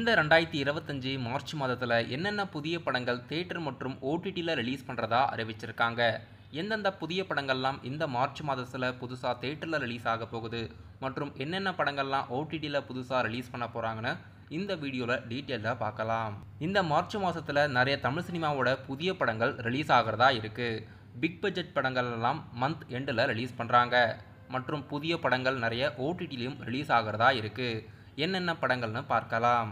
இந்த 2025 மார்ச் மாதத்தில் என்னென்ன புதிய படங்கள் தியேட்டர் மற்றும் ஓடிடியில் ரிலீஸ் பண்ணுறதா அறிவிச்சிருக்காங்க. எந்தெந்த புதிய படங்கள்லாம் இந்த மார்ச் மாதத்தில் புதுசாக தியேட்டரில் ரிலீஸ் ஆக போகுது மற்றும் என்னென்ன படங்கள்லாம் ஓடிடியில் புதுசாக ரிலீஸ் பண்ண போகிறாங்கன்னு இந்த வீடியோவில் டீட்டெயிலாக பார்க்கலாம். இந்த மார்ச் மாதத்தில் நிறைய தமிழ் சினிமாவோட புதிய படங்கள் ரிலீஸ் ஆகிறதா இருக்குது. பிக் பட்ஜெட் படங்கள் எல்லாம் மந்த் எண்டில் ரிலீஸ் பண்ணுறாங்க மற்றும் புதிய படங்கள் நிறைய ஓடிடிலையும் ரிலீஸ் ஆகிறதா இருக்குது. என்னென்ன படங்கள்னு பார்க்கலாம்.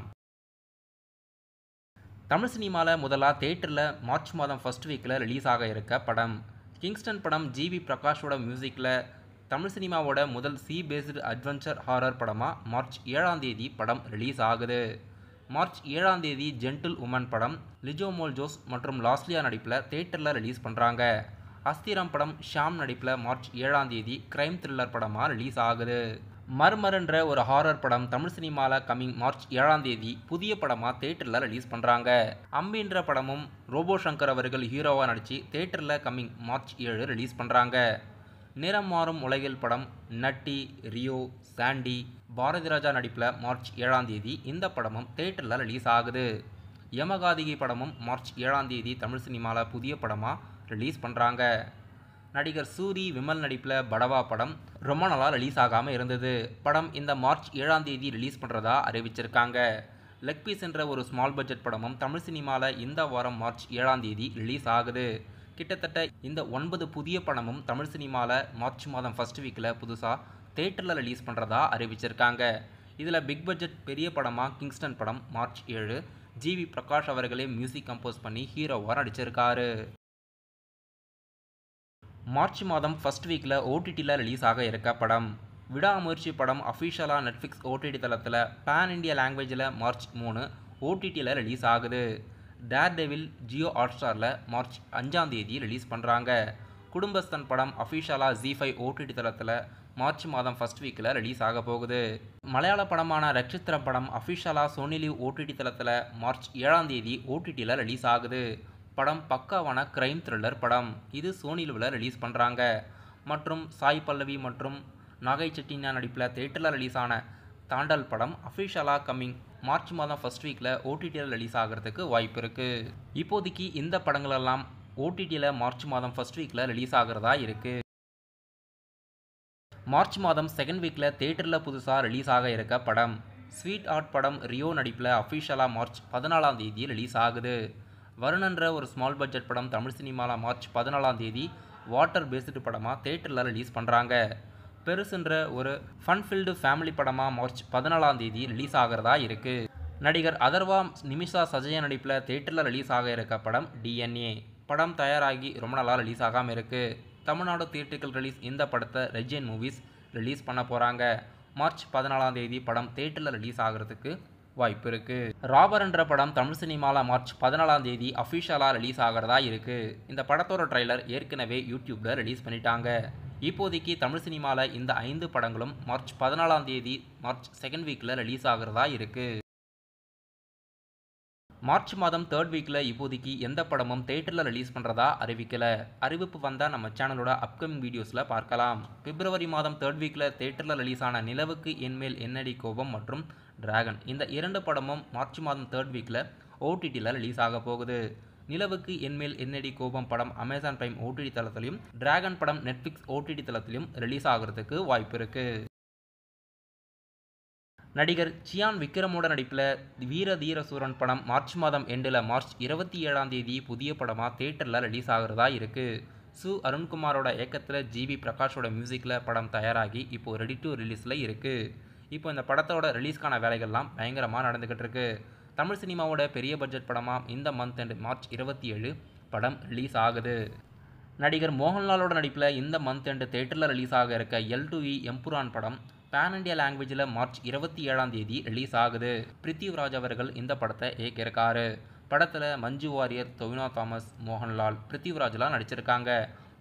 தமிழ் சினிமாவில் முதலாக தியேட்டரில் மார்ச் மாதம் ஃபர்ஸ்ட் வீக்கில் ரிலீஸ் ஆக இருக்க படம் கிங்ஸ்டன் படம். ஜிவி பிரகாஷோட மியூசிக்கில் தமிழ் சினிமாவோட முதல் சி பேஸ்டு அட்வென்ச்சர் ஹாரர் படமாக மார்ச் 7ஆம் தேதி படம் ரிலீஸ் ஆகுது. மார்ச் 7ஆம் தேதி ஜென்டில் உமன் படம் லிஜோ மோல்ஜோஸ் மற்றும் லாஸ்லியா நடிப்பில் தியேட்டரில் ரிலீஸ் பண்ணுறாங்க. அஸ்திரம் படம் ஷாம் நடிப்பில் மார்ச் 7ஆம் தேதி கிரைம் த்ரில்லர் படமாக ரிலீஸ் ஆகுது. மர்மர்ன்ற ஒரு ஹாரர் படம் தமிழ் சினிமாவில் கம்மிங் மார்ச் 7ஆம் தேதி புதிய படமாக தியேட்டரில் ரிலீஸ் பண்ணுறாங்க. அம்பின்ற படமும் ரோபோ சங்கர் அவர்கள் ஹீரோவாக நடித்து தியேட்டரில் கம்மிங் மார்ச் 7 ரிலீஸ் பண்ணுறாங்க. நிறம் மாறும் உலகில் படம் நட்டி, ரியோ, சாண்டி, பாரதி ராஜா நடிப்பில் மார்ச் 7ஆம் தேதி இந்த படமும் தியேட்டரில் ரிலீஸ் ஆகுது. யமகாதிகி படமும் மார்ச் 7ஆம் தேதி தமிழ் சினிமாவில் புதிய படமாக ரிலீஸ் பண்ணுறாங்க. நடிகர் சூரி, விமல் நடிப்பில் படவா படம் ரொம்ப நாளாக ரிலீஸ் ஆகாமல் இருந்தது. படம் இந்த மார்ச் 7ஆம் தேதி ரிலீஸ் பண்ணுறதா அறிவிச்சிருக்காங்க. லெக் பீஸ் என்ற ஒரு ஸ்மால் பட்ஜெட் படமும் தமிழ் சினிமாவில் இந்த வாரம் மார்ச் 7ஆம் தேதி ரிலீஸ் ஆகுது. கிட்டத்தட்ட இந்த 9 புதிய படமும் தமிழ் சினிமாவில் மார்ச் மாதம் ஃபர்ஸ்ட் வீக்கில் புதுசாக தியேட்டரில் ரிலீஸ் பண்ணுறதா அறிவிச்சிருக்காங்க. இதில் பிக் பட்ஜெட் பெரிய படமாக கிங்ஸ்டன் படம் மார்ச் 7 ஜிவி பிரகாஷ் அவர்களே மியூசிக் கம்போஸ் பண்ணி ஹீரோவாக நடிச்சிருக்காரு. மார்ச் மாதம் ஃபர்ஸ்ட் வீக்கில் ஓடிடியில் ரிலீஸ் ஆக இருக்க படம் விடாமுயற்சி படம் அஃபிஷியலாக நெட்ஃப்ளிக்ஸ் ஓடிடி தளத்தில் பேன் இண்டியா லாங்குவேஜில் மார்ச் 3 ஓடிடியில் ரிலீஸ் ஆகுது. டேர் டெவில் ஜியோ ஹாட்ஸ்டாரில் மார்ச் 5ஆம் தேதி ரிலீஸ் பண்ணுறாங்க. குடும்பஸ்தன் படம் அஃபிஷியலாக ஜி5 ஓடிடி தளத்தில் மார்ச் மாதம் ஃபர்ஸ்ட் வீக்கில் ரிலீஸ் ஆக போகுது. மலையாள படமான ரட்சித்திரம் படம் அஃபிஷியலாக சோனி லிவ் ஓடிடி தளத்தில் மார்ச் 7ஆம் தேதி ஓடிடியில் ரிலீஸ் ஆகுது. படம் பக்காவான கிரைம் த்ரில்லர் படம். இது சோனி லிவ்வில் ரிலீஸ் பண்ணுறாங்க. மற்றும் சாய் பல்லவி மற்றும் நாகை செட்டினா நடிப்பில் தியேட்டரில் ரிலீஸ் ஆன தாண்டல் படம் அஃபிஷியலாக கம்மிங் மார்ச் மாதம் ஃபர்ஸ்ட் வீக்கில் ஓடிடியில் ரிலீஸ் ஆகிறதுக்கு வாய்ப்பு இருக்குது. இப்போதைக்கு இந்த படங்களெல்லாம் ஓடிடியில் மார்ச் மாதம் ஃபர்ஸ்ட் வீக்கில் ரிலீஸ் ஆகிறதா இருக்குது. மார்ச் மாதம் செகண்ட் வீக்கில் தியேட்டரில் புதுசாக ரிலீஸ் ஆக இருக்க படம் ஸ்வீட் ஆர்ட் படம் ரியோ நடிப்பில் அஃபிஷியலாக மார்ச் 14ஆம் தேதி ரிலீஸ் ஆகுது. வருணன்ற ஒரு ஸ்மால் பட்ஜெட் படம் தமிழ் சினிமாவில் மார்ச் 14ஆம் தேதி வாட்டர் பேஸ்டு படமாக தியேட்டரில் ரிலீஸ் பண்ணுறாங்க. பெருசுன்ற ஒரு ஃபன்ஃபில்டு ஃபேமிலி படமாக மார்ச் 14ஆம் தேதி ரிலீஸ் ஆகிறதா இருக்குது. நடிகர் அதர்வா, நிமிஷா சஜய நடிப்பில் தியேட்டரில் ரிலீஸ் ஆக இருக்க படம் டிஎன்ஏ படம் தயாராகி ரொம்ப நாளாக ரிலீஸ் ஆகாமல் இருக்குது. தமிழ்நாடு தியேட்டர்கள் ரிலீஸ் இந்த படத்தை ரெஜியன் மூவிஸ் ரிலீஸ் பண்ண போகிறாங்க. மார்ச் 14ஆம் தேதி படம் தியேட்டரில் ரிலீஸ் ஆகிறதுக்கு வாய்ப்பு இருக்குது. ராபர் என்ற படம் தமிழ் சினிமாவில் மார்ச் 14ஆம் தேதி அஃபிஷியலாக ரிலீஸ் ஆகிறதா இருக்குது. இந்த படத்தோட ட்ரைலர் ஏற்கனவே யூடியூப்பில் ரிலீஸ் பண்ணிட்டாங்க. இப்போதைக்கு தமிழ் சினிமாவில் இந்த 5 படங்களும் மார்ச் 14ஆம் தேதி மார்ச் செகண்ட் வீக்கில் ரிலீஸ் ஆகிறதா இருக்குது. மார்ச் மாதம் தேர்ட் வீக்கில் இப்போதைக்கு எந்த படமும் தியேட்டரில் ரிலீஸ் பண்ணுறதா அறிவிக்கலை. அறிவிப்பு வந்தால் நம்ம சேனலோட அப்கமிங் வீடியோஸில் பார்க்கலாம். பிப்ரவரி மாதம் தேர்ட் வீக்கில் தியேட்டரில் ரிலீஸ் ஆன நிலவுக்கு என்மேல் என்னடி கோபம் மற்றும் டிராகன் இந்த 2 படமும் மார்ச் மாதம் தேர்ட் வீக்கில் ஓடிடியில் ரிலீஸ் ஆக போகுது. நிலவுக்கு என்மேல் என்னடி கோபம் படம் அமேசான் பிரைம் ஓடிடி தளத்திலையும் டிராகன் படம் நெட்ஃப்ளிக்ஸ் ஓடிடி தளத்திலையும் ரிலீஸ் ஆகிறதுக்கு வாய்ப்பு இருக்குது. நடிகர் சியான் விக்ரமோட நடிப்பில் வீர தீர சூரன் படம் மார்ச் மாதம் எண்டில் மார்ச் 27ஆம் தேதி புதிய படமாக தியேட்டரில் ரிலீஸ் ஆகிறதா இருக்குது. சு அருண்குமாரோட இயக்கத்தில் ஜிவி பிரகாஷோட மியூசிக்கில் படம் தயாராகி இப்போது ரெடி டு ரிலீஸில் இருக்குது. இப்போ இந்த படத்தோட ரிலீஸ்க்கான வேலைகள்லாம் பயங்கரமாக நடந்துக்கிட்டு இருக்கு. தமிழ் சினிமாவோட பெரிய பட்ஜெட் படமாக இந்த மந்த் எண்டு மார்ச் 27 படம் ரிலீஸ் ஆகுது. நடிகர் மோகன்லாலோட நடிப்பில் இந்த மந்த் எண்டு தியேட்டரில் ரிலீஸ் ஆக இருக்க L2E எம்புரான் படம் பேன் இண்டியா லாங்குவேஜில் மார்ச் 27ஆம் தேதி ரிலீஸ் ஆகுது. பிருத்திவிராஜ் அவர்கள் இந்த படத்தை இயக்கியிருக்காரு. படத்தில் மஞ்சு வாரியர், டொவினோ தாமஸ், மோகன்லால், பிருத்திவிராஜ்லாம் நடிச்சிருக்காங்க.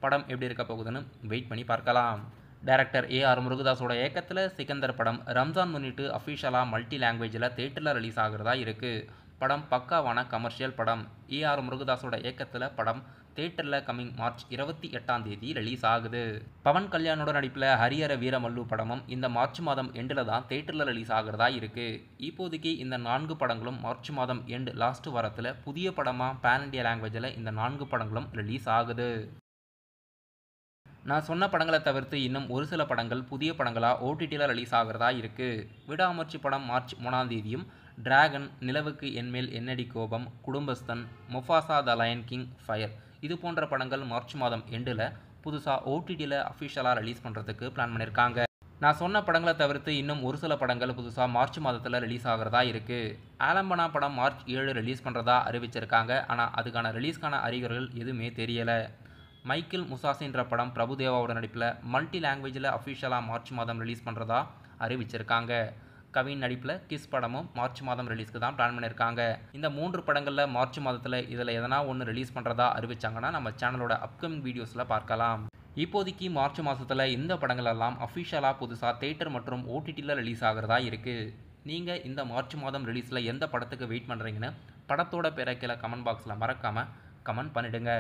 படம் எப்படி இருக்க போகுதுன்னு வெயிட் பண்ணி பார்க்கலாம். டைரக்டர் AR முருகதாஸோட இயக்கத்தில் சிக்கந்தர் படம் ரம்ஜான் முன்னிட்டு அஃபிஷியலாக மல்டி லாங்குவேஜில் தியேட்டரில் ரிலீஸ் ஆகிறதா இருக்குது. படம் பக்காவான கமர்ஷியல் படம். AR முருகதாஸோட இயக்கத்தில் படம் தேட்டரில் கம்மிங் மார்ச் 28ஆம் தேதி ரிலீஸ் ஆகுது. பவன் கல்யாணோட நடிப்பில் ஹரிஹர வீரமல்லு படமும் இந்த மார்ச் மாதம் எண்டில் தான் தேட்டரில் ரிலீஸ் ஆகிறதா இருக்குது. இப்போதைக்கு இந்த 4 படங்களும் மார்ச் மாதம் எண்டு லாஸ்ட் வாரத்தில் புதிய படமாக பேன் இண்டியா லாங்குவேஜில் இந்த 4 படங்களும் ரிலீஸ் ஆகுது. நான் சொன்ன படங்களை தவிர்த்து இன்னும் ஒரு சில படங்கள் புதிய படங்களாக ஓடிடியில் ரிலீஸ் ஆகிறதா இருக்குது. விடாமுயற்சி படம் மார்ச் 3ஆம் தேதியும், டிராகன், நிலவுக்கு என்மேல் என்னடி கோபம், Kudumbasthan, Mufasa the lion king, fire இது போன்ற படங்கள் மார்ச் மாதம் எண்டில் புதுசாக ஓடிடியில் அஃபிஷியலாக ரிலீஸ் பண்ணுறதுக்கு பிளான் பண்ணியிருக்காங்க. நான் சொன்ன படங்களை தவிர்த்து இன்னும் ஒரு சில படங்கள் புதுசாக மார்ச் மாதத்தில் ரிலீஸ் ஆகிறதா இருக்குது. ஆலம்பனா படம் மார்ச் 7 ரிலீஸ் பண்ணுறதா அறிவிச்சிருக்காங்க. ஆனால் அதுக்கான ரிலீஸ்க்கான அறிகுறிகள் எதுவுமே தெரியலை. மைக்கேல் முசாசின்ற படம் பிரபுதேவாவோட நடிப்பில் மல்டி லாங்குவேஜில் அஃபிஷியலாக மார்ச் மாதம் ரிலீஸ் பண்ணுறதா அறிவிச்சிருக்காங்க. கவின் நடிப்பில் கிஸ் படமும் மார்ச் மாதம் ரிலீஸ்க்கு தான் பிளான் பண்ணியிருக்காங்க. இந்த 3 படங்களில் மார்ச் மாதத்தில் இதில் எதனா ஒன்று ரிலீஸ் பண்ணுறதா அறிவிச்சாங்கன்னா நம்ம சேனலோட அப்கமிங் வீடியோஸில் பார்க்கலாம். இப்போதைக்கு மார்ச் மாதத்தில் இந்த படங்கள் எல்லாம் அஃபிஷியலாக புதுசாக தேட்டர் மற்றும் ஓடிடியில் ரிலீஸ் ஆகிறதா இருக்குது. நீங்கள் இந்த மார்ச் மாதம் ரிலீஸில் எந்த படத்துக்கு வெயிட் பண்ணுறீங்கன்னு படத்தோட பேரை கீழே கமெண்ட் பாக்ஸில் மறக்காமல் கமெண்ட் பண்ணிடுங்க.